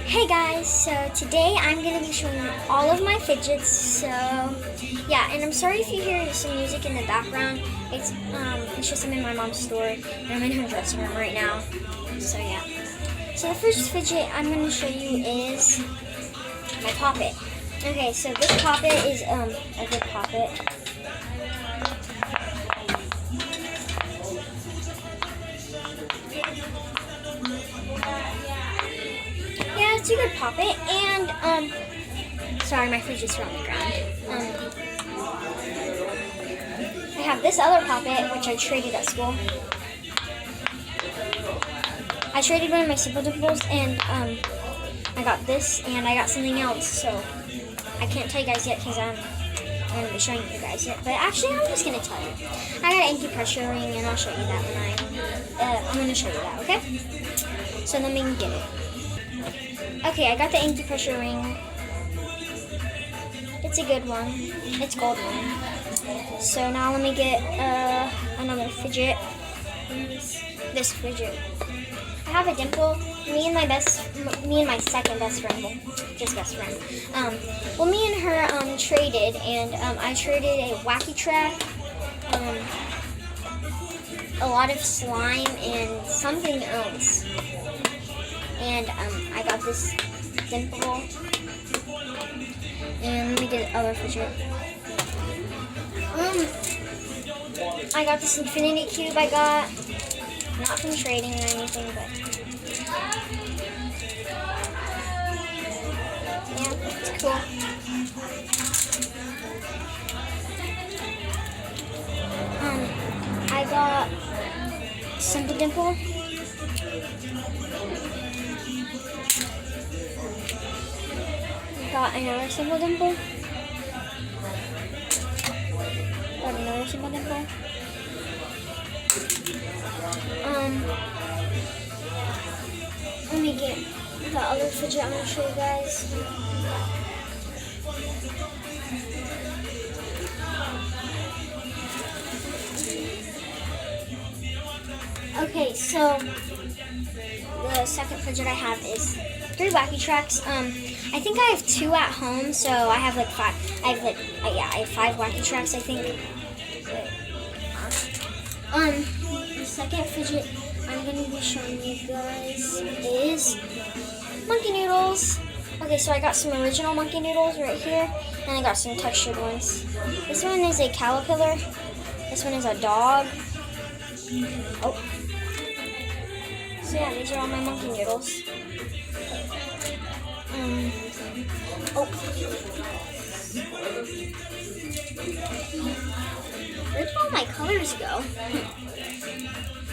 Hey guys, so today I'm going to be showing you all of my fidgets. So yeah, and I'm sorry if you hear some music in the background. It's just I'm in my mom's store and I'm in her dressing room right now. So yeah. So the first fidget I'm going to show you is my poppet. Okay, so this poppet is a good poppet. Yeah, it's a good poppet, and sorry, my fidgets are on the ground. I have this other poppet, which I traded at school. I traded one of my Simple Dimples, and I got this, and I got something else, so I can't tell you guys yet, because I'm going to be showing you guys it. But actually, I'm just going to tell you. I got an acupressure ring, and I'll show you that when I'm going to show you that, okay? So let me get it. Okay, I got the acupressure ring. It's a good one. It's gold one. So now let me get another fidget. This fidget. I have a dimple. Me and my second best friend, well, just best friend. Me and her traded, and I traded a wacky track, a lot of slime, and something else. And I got this dimple. And let me get other fidget. I got this infinity cube I got. Not from trading or anything, but yeah, it's cool. I got Simple Dimple. Got another Simple Dimple. Got another Simple Dimple. Let me get the other fidget I'm going to show you guys. Okay, so the second fidget I have is 3 wacky tracks. I think I have 2 at home, so I have like 5. I have 5 wacky tracks, I think. The second fidget I'm going to be showing you guys is monkey noodles. Okay, so I got some original monkey noodles right here, and I got some textured ones. This one is a caterpillar. This one is a dog. Oh. So yeah, these are all my monkey noodles. Where did all my colors go?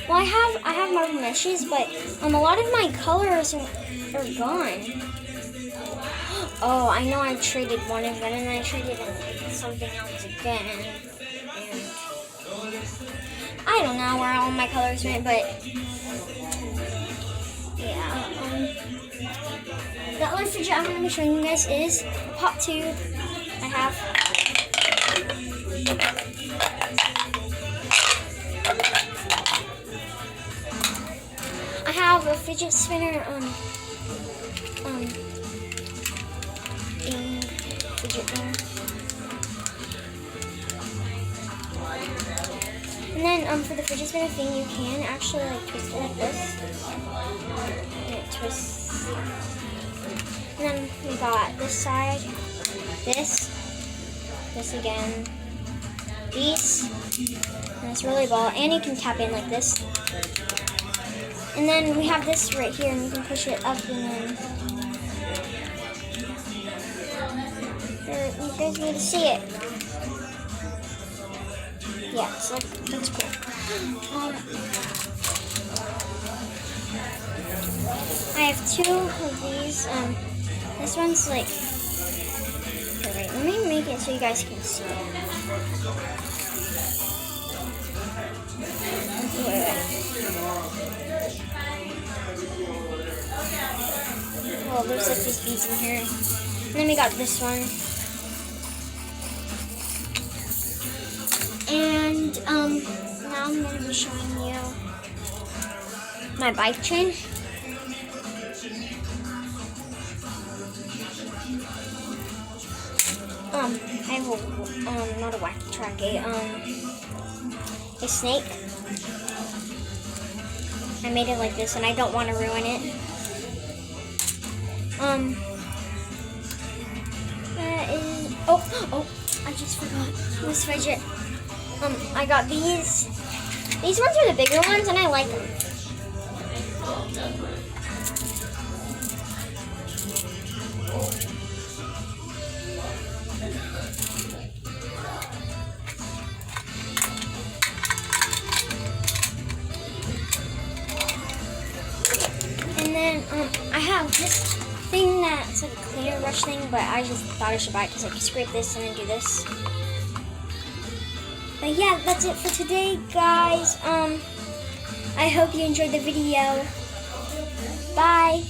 Well, I have marble meshes, but a lot of my colors are gone. Oh, I know I traded one of them, and I traded something else again. And I don't know where all my colors went, but yeah. The other fidget I'm going to be showing you guys is a pop tube. I have. I have a fidget spinner, fidget thing. And then, for the fidget spinner thing, you can actually, like, twist it like this. And it twists. And then we got this side, this again, these, and this really ball, and you can tap in like this. And then we have this right here, and you can push it up, and then you guys need to see it. Yeah, so that's cool. I have 2 of these. This one's like, wait, let me make it so you guys can see it. Well, there's like these beads in here. And then we got this one. And now I'm going to be showing you my bike chain. I have a, not a wacky track, a snake. I made it like this, and I don't want to ruin it. That is, oh, I just forgot this fidget. I got these. These ones are the bigger ones, and I like them. And then I have this thing that's like a cleaner brush thing, but I just thought I should buy it because I can scrape this and then do this. But yeah, that's it for today, guys. I hope you enjoyed the video. Bye.